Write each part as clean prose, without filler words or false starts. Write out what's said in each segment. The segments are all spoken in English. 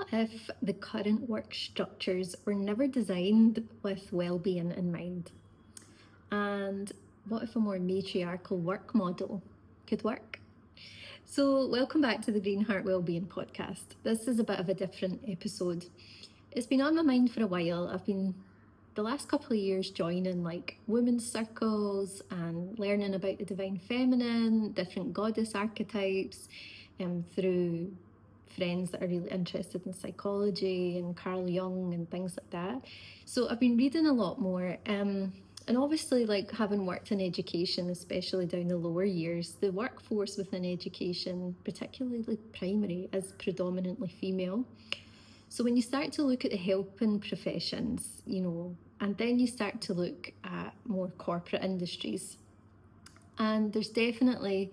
What if the current work structures were never designed with well-being in mind? And what if a more matriarchal work model could work? So, welcome back to the Green Heart Wellbeing Podcast. This is a bit of a different episode. It's been on my mind for a while. I've been the last couple of years joining like women's circles and learning about the divine feminine, different goddess archetypes, through friends that are really interested in psychology and Carl Jung and things like that. So I've been reading a lot more. And obviously, like having worked in education, especially down the lower years, the workforce within education, particularly primary, is predominantly female. So when you start to look at the helping professions, and then you start to look at more corporate industries, and there's definitely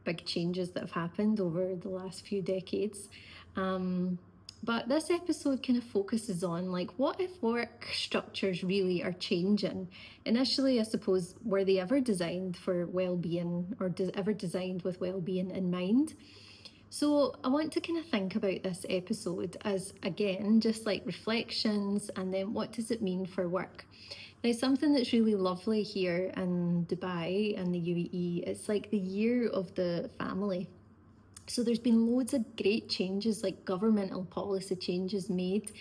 big changes that have happened over the last few decades. But this episode kind of focuses on what if work structures really are changing? Initially, I suppose, were they ever designed for well-being or ever designed with well-being in mind? So I want to kind of think about this episode as, again, just like reflections, and then what does it mean for work? Now, something that's really lovely here in Dubai and the UAE, it's like the year of the family. So there's been loads of great changes, like governmental policy changes made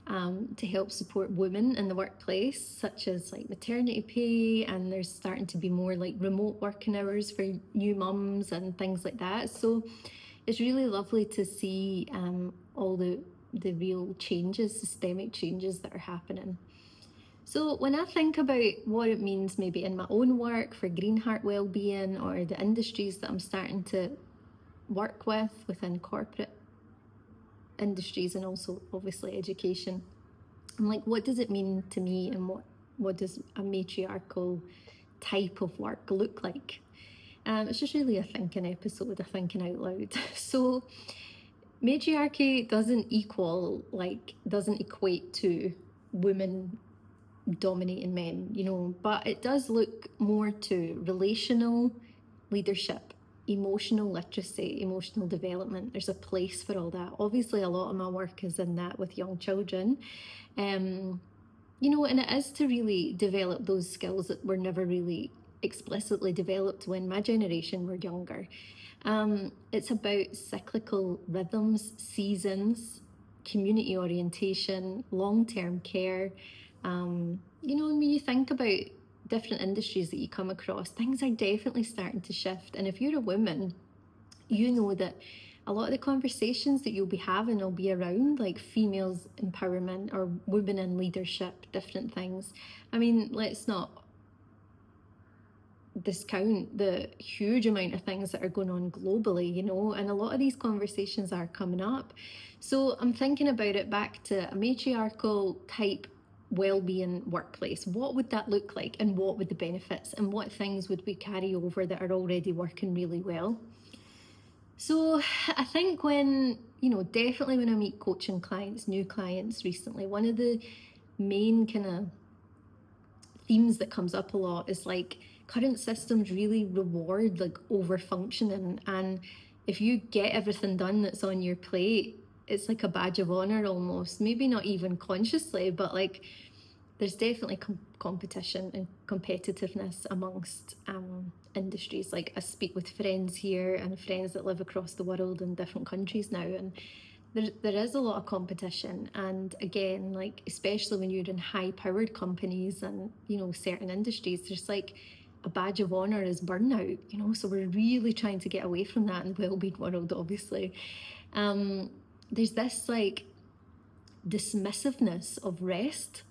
to help support women in the workplace, such as like maternity pay, and there's starting to be more like remote working hours for new mums and things like that. So it's really lovely to see all the real changes, systemic changes that are happening. So when I think about what it means maybe in my own work for Green Heart Wellbeing, or the industries that I'm starting to work with within corporate industries and also obviously education, I'm like, what does it mean to me, and what does a matriarchal type of work look like? It's just really a thinking episode, a thinking out loud. So matriarchy doesn't equate to women dominating men, but it does look more to relational leadership, emotional literacy, emotional development. There's a place for all that. Obviously, a lot of my work is in that with young children. And it is to really develop those skills that were never really explicitly developed when my generation were younger. It's about cyclical rhythms, seasons, community orientation, long-term care. When you think about different industries that you come across, things are definitely starting to shift. And if you're a woman, you know that a lot of the conversations that you'll be having will be around like females empowerment or women in leadership, different things. I mean, let's not discount the huge amount of things that are going on globally, and a lot of these conversations are coming up. So I'm thinking about it back to a matriarchal type well-being workplace. What would that look like, and what would the benefits, and what things would we carry over that are already working really well? So I think definitely when I meet coaching clients, new clients recently, one of the main kind of themes that comes up a lot is like current systems really reward like over functioning, and if you get everything done that's on your plate, it's like a badge of honor almost, maybe not even consciously, but like there's definitely competition and competitiveness amongst industries. Like I speak with friends here and friends that live across the world in different countries now, and there is a lot of competition. And again, like especially when you're in high powered companies and certain industries, there's like a badge of honor is burnout, so we're really trying to get away from that in the wellbeing world, obviously. There's this like dismissiveness of rest.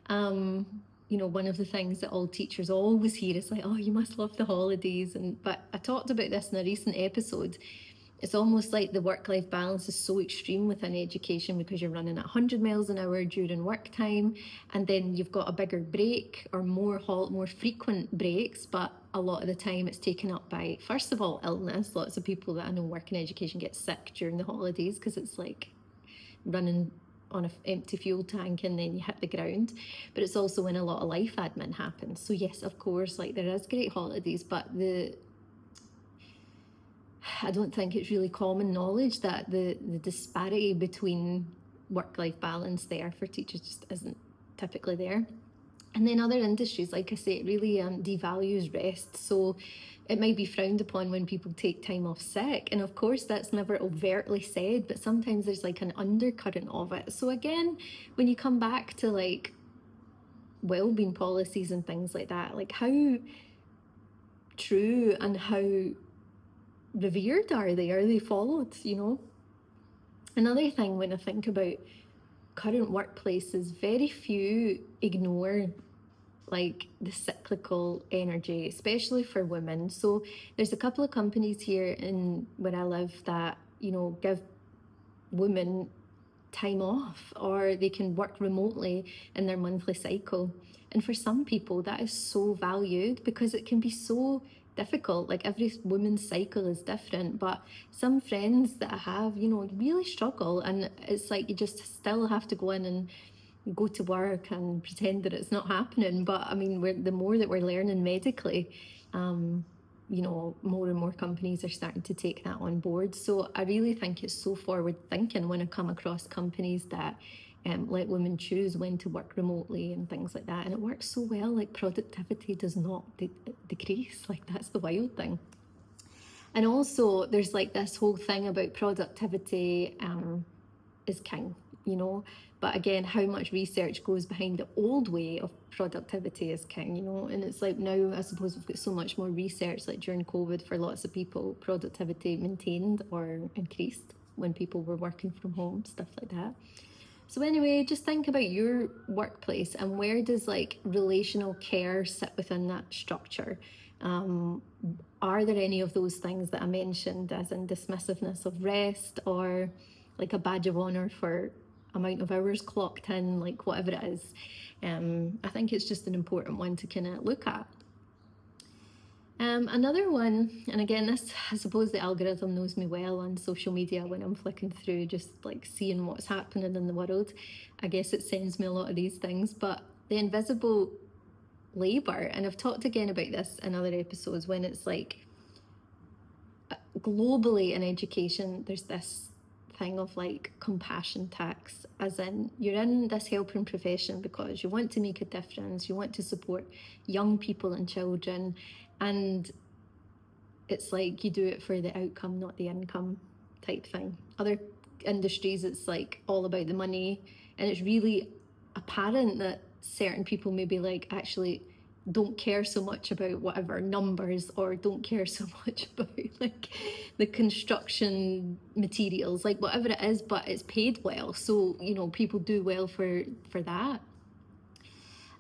One of the things that all teachers always hear is like, oh, you must love the holidays. But I talked about this in a recent episode. It's almost like the work-life balance is so extreme within education because you're running at 100 miles an hour during work time, and then you've got a bigger break or more frequent breaks, but a lot of the time it's taken up by, first of all, illness. Lots of people that I know work in education get sick during the holidays because it's like running on an empty fuel tank and then you hit the ground. But it's also when a lot of life admin happens. So yes, of course, like there is great holidays, but I don't think it's really common knowledge that the disparity between work-life balance there for teachers just isn't typically there. And then other industries, like I say, it really devalues rest. So it might be frowned upon when people take time off sick. And of course, that's never overtly said, but sometimes there's like an undercurrent of it. So again, when you come back to like wellbeing policies and things like that, like how true and how revered are they? Are they followed, you know? Another thing when I think about current workplaces, very few ignore like the cyclical energy, especially for women. So there's a couple of companies here in where I live that, you know, give women time off, or they can work remotely in their monthly cycle. And for some people that is so valued because it can be so difficult. Like every woman's cycle is different, but some friends that I have, you know, really struggle, and it's like you just still have to go in and go to work and pretend that it's not happening. But I mean, the more that we're learning medically, you know, more and more companies are starting to take that on board. So I really think it's so forward thinking when I come across companies that let women choose when to work remotely and things like that. And it works so well, like productivity does not decrease. Like that's the wild thing. And also there's like this whole thing about productivity is king, you know. But again, how much research goes behind the old way of productivity is king, you know. And it's like now, I suppose we've got so much more research, like during COVID, for lots of people, productivity maintained or increased when people were working from home, stuff like that. So anyway, just think about your workplace and where does like relational care sit within that structure? Are there any of those things that I mentioned, as in dismissiveness of rest, or like a badge of honor for amount of hours clocked in, like whatever it is? I think it's just an important one to kind of look at. Another one, and again, this, I suppose the algorithm knows me well on social media when I'm flicking through, just like seeing what's happening in the world. I guess it sends me a lot of these things, but the invisible labour, and I've talked again about this in other episodes, when it's like globally in education, there's this thing of like compassion tax, as in you're in this helping profession because you want to make a difference, you want to support young people and children, and it's like you do it for the outcome, not the income type thing. Other industries, it's like all about the money, and it's really apparent that certain people maybe like actually don't care so much about whatever numbers, or don't care so much about like the construction materials, like whatever it is, but it's paid well, so you know people do well for that.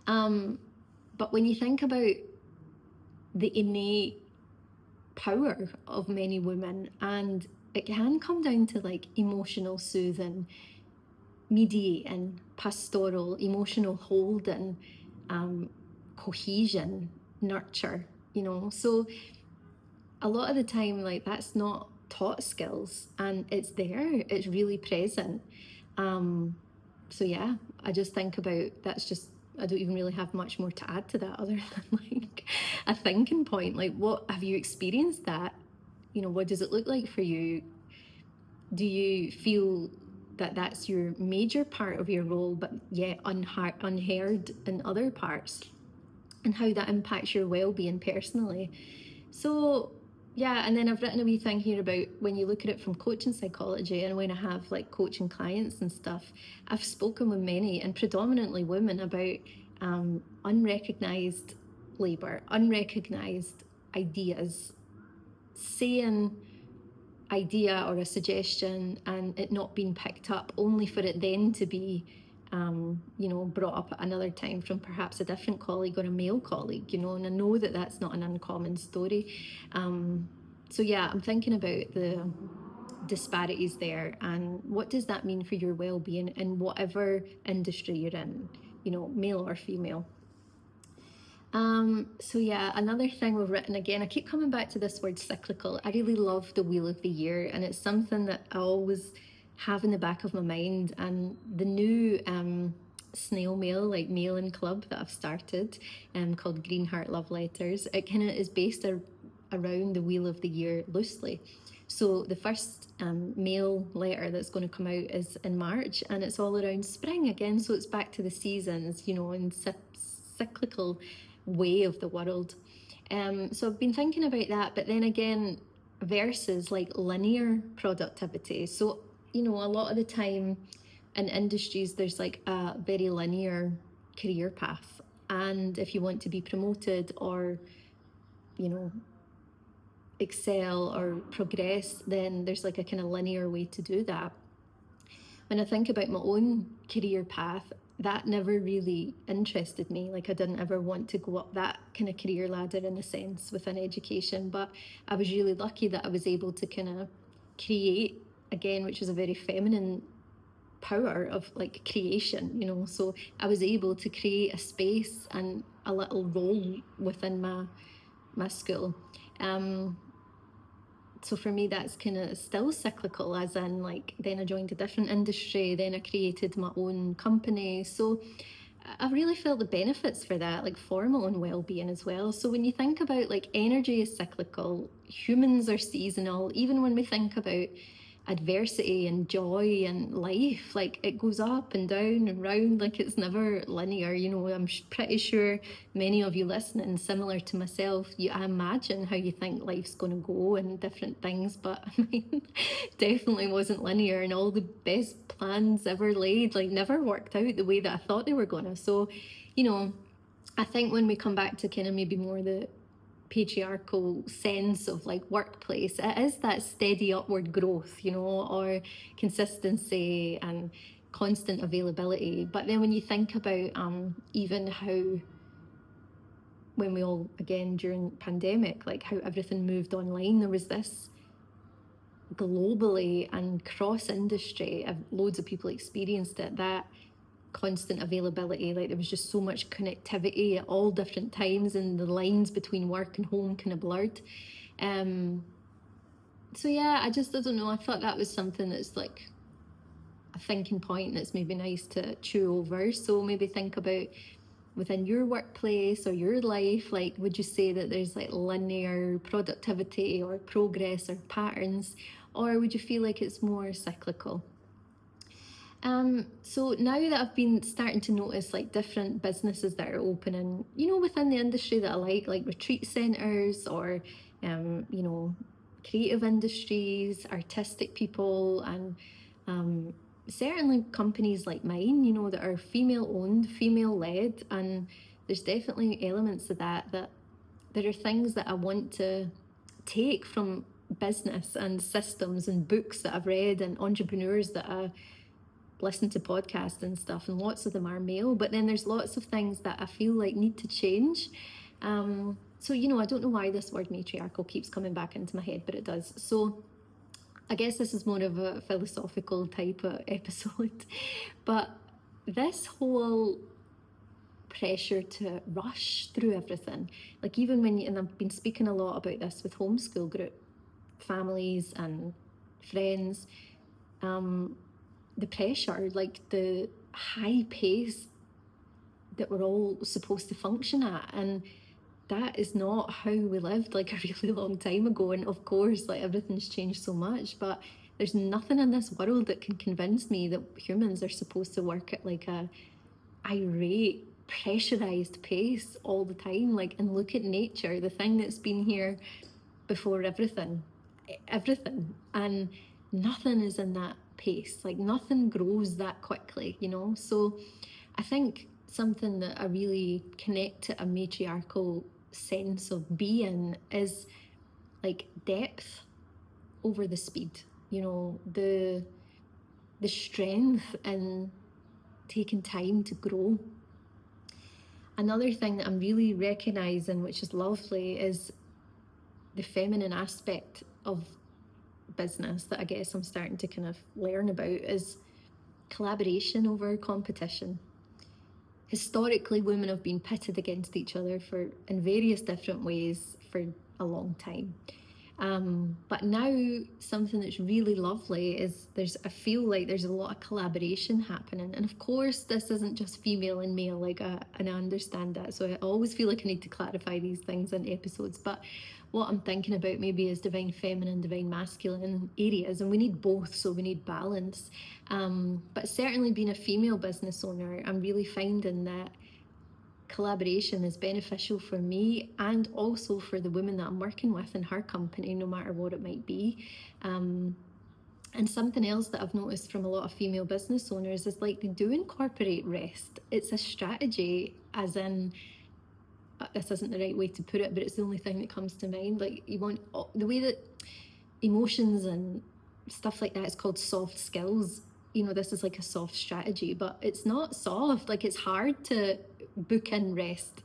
But when you think about the innate power of many women, and it can come down to like emotional soothing, mediating, pastoral, emotional holding, cohesion, nurture, you know. So a lot of the time, like that's not taught skills, and it's there, it's really present. So yeah, I just think about, that's just, I don't even really have much more to add to that other than like a thinking point. Like, what have you experienced that? You know, what does it look like for you? Do you feel that that's your major part of your role, but yet unheard in other parts? And how that impacts your well-being personally. So yeah, and then I've written a wee thing here about when you look at it from coaching psychology, and when I have like coaching clients and stuff, I've spoken with many, and predominantly women, about unrecognised labour, unrecognised ideas, saying idea or a suggestion and it not being picked up, only for it then to be you know, brought up at another time from perhaps a different colleague or a male colleague, you know. And I know that that's not an uncommon story. So yeah, I'm thinking about the disparities there, and what does that mean for your well-being in whatever industry you're in, you know, male or female. So yeah, another thing we've written, again, I keep coming back to this word cyclical. I really love the wheel of the year, and it's something that I always have in the back of my mind. And the new snail mail, like mailing club that I've started, called Green Heart Love Letters, it kind of is based around the wheel of the year loosely. So the first mail letter that's going to come out is in March, and it's all around spring again. So it's back to the seasons, in cyclical way of the world. So I've been thinking about that, but then again, versus like linear productivity. So, a lot of the time in industries, there's like a very linear career path. And if you want to be promoted or, excel or progress, then there's like a kind of linear way to do that. When I think about my own career path, that never really interested me. Like, I didn't ever want to go up that kind of career ladder in a sense within education, but I was really lucky that I was able to kind of create again, which is a very feminine power of like creation, so I was able to create a space and a little role within my school. So for me, that's kind of still cyclical, as in like then I joined a different industry, then I created my own company. So I really felt the benefits for that, like for my own well-being as well. So when you think about like energy is cyclical, humans are seasonal, even when we think about adversity and joy and life, like it goes up and down and round, like it's never linear. I'm pretty sure many of you listening, similar to myself, I imagine how you think life's going to go and different things, but mine definitely wasn't linear, and all the best plans ever laid like never worked out the way that I thought they were gonna. So I think when we come back to kind of maybe more the patriarchal sense of like workplace, it is that steady upward growth, or consistency and constant availability. But then when you think about even how, when we all, again during pandemic, like how everything moved online, there was this globally and cross industry, loads of people experienced it, that constant availability. Like there was just so much connectivity at all different times, and the lines between work and home kind of blurred. So yeah, I don't know, I thought that was something that's like a thinking point that's maybe nice to chew over. So maybe think about within your workplace or your life, like would you say that there's like linear productivity or progress or patterns, or would you feel like it's more cyclical? So now that I've been starting to notice like different businesses that are opening, within the industry that I like retreat centres or, creative industries, artistic people, and certainly companies like mine, that are female owned, female led, and there's definitely elements of that there are things that I want to take from business and systems and books that I've read and entrepreneurs that I listen to podcasts and stuff, and lots of them are male, but then there's lots of things that I feel like need to change. So I don't know why this word matriarchal keeps coming back into my head, but it does. So I guess this is more of a philosophical type of episode, but this whole pressure to rush through everything, like even when and I've been speaking a lot about this with homeschool group families and friends, the pressure, like the high pace that we're all supposed to function at, and that is not how we lived like a really long time ago. And of course, like everything's changed so much, but there's nothing in this world that can convince me that humans are supposed to work at like a irate, pressurized pace all the time. Like, and look at nature, the thing that's been here before everything, and nothing is in that pace. Like nothing grows that quickly, So I think something that I really connect to a matriarchal sense of being is like depth over the speed, the strength in taking time to grow. Another thing that I'm really recognizing, which is lovely, is the feminine aspect of business that I guess I'm starting to kind of learn about, is collaboration over competition. Historically, women have been pitted against each other in various different ways for a long time. But now something that's really lovely is I feel like there's a lot of collaboration happening. And of course, this isn't just female and male, and I understand that. So I always feel like I need to clarify these things in episodes. But what I'm thinking about maybe is divine feminine, divine masculine areas, and we need both, so we need balance. But certainly being a female business owner, I'm really finding that collaboration is beneficial for me and also for the woman that I'm working with in her company, no matter what it might be. And something else that I've noticed from a lot of female business owners is like they do incorporate rest. It's a strategy, as in, this isn't the right way to put it, but it's the only thing that comes to mind. Like, you want the way that emotions and stuff like that is called soft skills. This is like a soft strategy, but it's not soft. Like, it's hard to book in rest.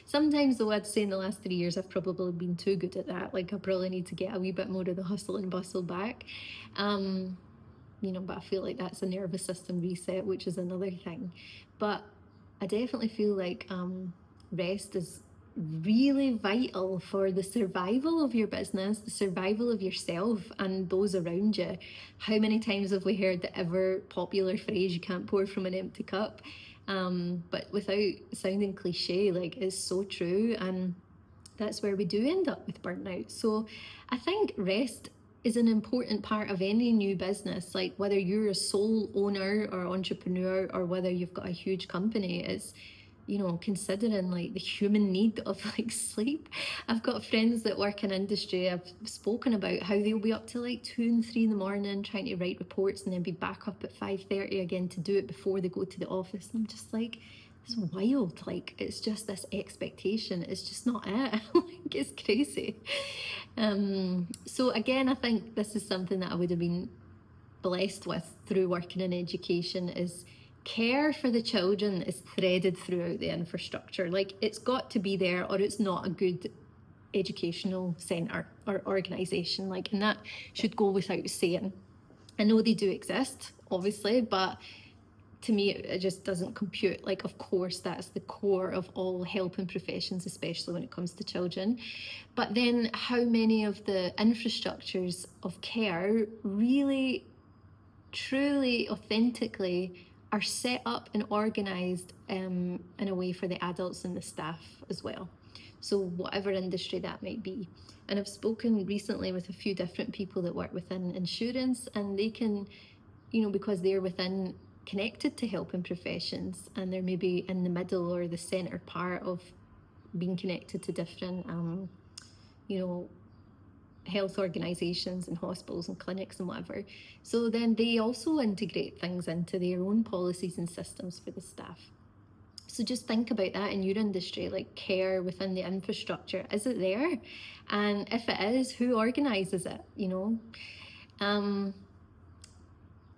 Sometimes, though, I'd say in the last 3 years I've probably been too good at that. Like, I probably need to get a wee bit more of the hustle and bustle back. But I feel like that's a nervous system reset, which is another thing. But I definitely feel like rest is really vital for the survival of your business, the survival of yourself and those around you. How many times have we heard the ever popular phrase, you can't pour from an empty cup? But without sounding cliche, like, it's so true, and that's where we do end up with burnout. So I think rest is an important part of any new business, like whether you're a sole owner or entrepreneur or whether you've got a huge company. It's considering like the human need of like sleep. I've got friends that work in industry. I've spoken about how they'll be up to like 2 and 3 in the morning trying to write reports and then be back up at 5:30 again to do it before they go to the office. And I'm just like, it's wild. Like, it's just this expectation. It's just not it. Like, it's crazy. So again, I think this is something that I would have been blessed with through working in education, is care for the children is threaded throughout the infrastructure. Like, it's got to be there or it's not a good educational centre or organisation. Like, and that should go without saying. I know they do exist, obviously, but to me it just doesn't compute. Like, of course that's the core of all helping professions, especially when it comes to children. But then how many of the infrastructures of care really, truly, authentically are set up and organised in a way for the adults and the staff as well. So whatever industry that might be. And I've spoken recently with a few different people that work within insurance, and they can, because they're connected to helping professions, and they're maybe in the middle or the centre part of being connected to different, health organisations and hospitals and clinics and whatever. So then they also integrate things into their own policies and systems for the staff. So just think about that in your industry, like care within the infrastructure. Is it there? And if it is, who organises it?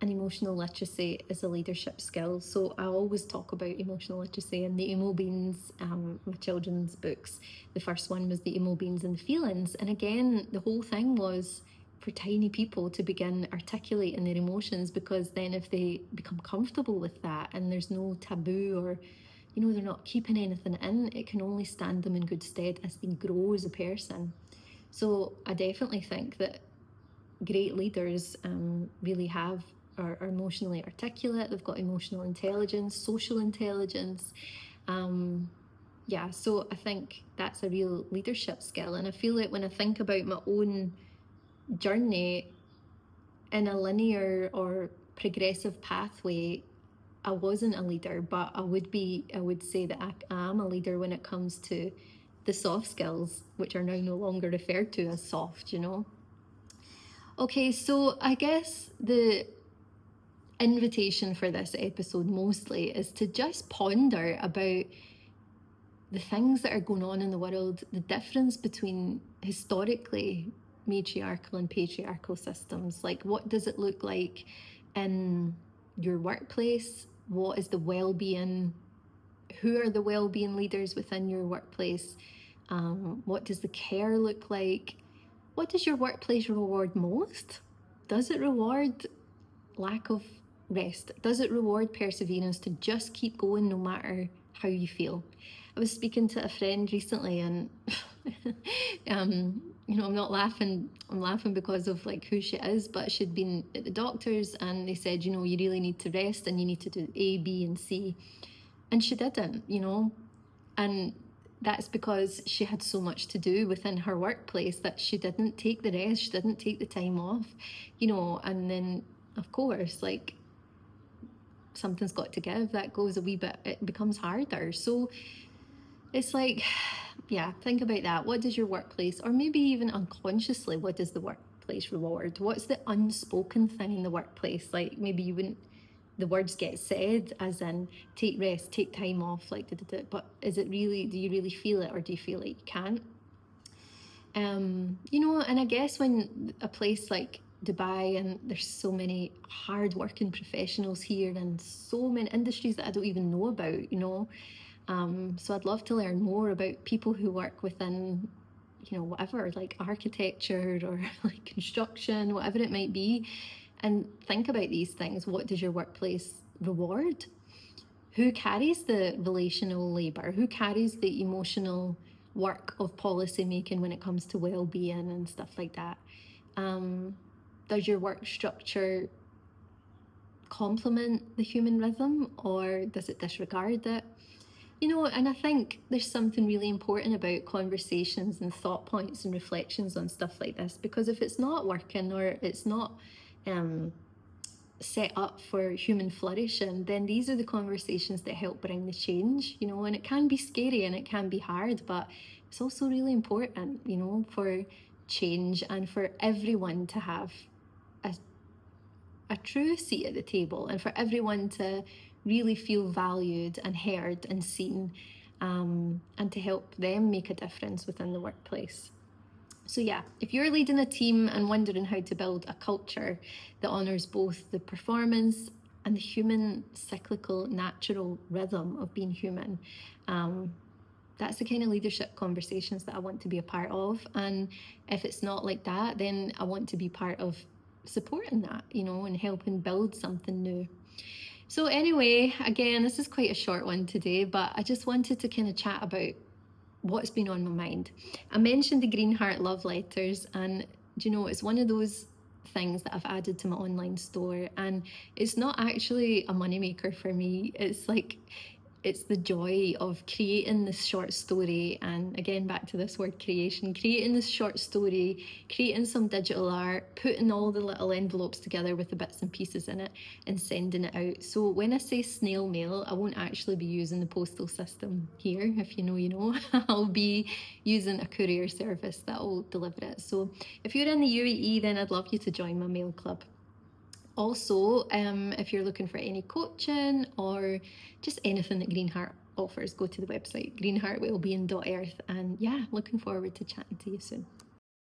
And emotional literacy is a leadership skill. So I always talk about emotional literacy in the Emo Beans, my children's books. The first one was the Emo Beans and the Feelings. And again, the whole thing was for tiny people to begin articulating their emotions, because then if they become comfortable with that and there's no taboo or, they're not keeping anything in, it can only stand them in good stead as they grow as a person. So I definitely think that great leaders really are emotionally articulate. They've got emotional intelligence, social intelligence. So I think that's a real leadership skill. And I feel like when I think about my own journey in a linear or progressive pathway, I wasn't a leader, but I would say that I am a leader when it comes to the soft skills, which are now no longer referred to as soft, Okay, so I guess the invitation for this episode mostly is to just ponder about the things that are going on in the world, the difference between historically matriarchal and patriarchal systems. Like, what does it look like in your workplace? What is the well-being? Who are the well-being leaders within your workplace? What does the care look like? What does your workplace reward most? Does it reward lack of rest? Does it reward perseverance to just keep going no matter how you feel? I was speaking to a friend recently, and I'm not laughing. I'm laughing because of like who she is, but she'd been at the doctors and they said, you really need to rest and you need to do A, B, and C. And she didn't, and that's because she had so much to do within her workplace that she didn't take the rest, she didn't take the time off, and then, of course, like, something's got to give. That goes a wee bit, it becomes harder. So it's like, yeah, think about that. What does your workplace, or maybe even unconsciously, what does the workplace reward? What's the unspoken thing in the workplace? Like, maybe you wouldn't, the words get said as in take rest, take time off, like, but is it really, do you really feel it, or do you feel like you can't? And I guess when a place like Dubai, and there's so many hard-working professionals here and so many industries that I don't even know about. So I'd love to learn more about people who work within, whatever, like architecture or like construction, whatever it might be, and think about these things. What does your workplace reward? Who carries the relational labour? Who carries the emotional work of policy making when it comes to well-being and stuff like that? Does your work structure complement the human rhythm, or does it disregard it? And I think there's something really important about conversations and thought points and reflections on stuff like this, because if it's not working, or it's not set up for human flourishing, then these are the conversations that help bring the change, and it can be scary and it can be hard, but it's also really important, for change and for everyone to have a true seat at the table, and for everyone to really feel valued and heard and seen, and to help them make a difference within the workplace. So yeah, if you're leading a team and wondering how to build a culture that honours both the performance and the human cyclical natural rhythm of being human, that's the kind of leadership conversations that I want to be a part of. And if it's not like that, then I want to be part of supporting that, and helping build something new. So anyway, again, this is quite a short one today, but I just wanted to kind of chat about what's been on my mind. I mentioned the Green Heart love letters, and it's one of those things that I've added to my online store, and it's not actually a moneymaker for me. It's the joy of creating this short story, and again, back to this word creation, creating this short story, creating some digital art, putting all the little envelopes together with the bits and pieces in it, and sending it out. So when I say snail mail, I won't actually be using the postal system here. If you know, you know. I'll be using a courier service that will deliver it. So if you're in the UAE, then I'd love you to join my mail club. Also, if you're looking for any coaching or just anything that Green Heart offers, go to the website greenheartwellbeing.earth. And yeah, looking forward to chatting to you soon.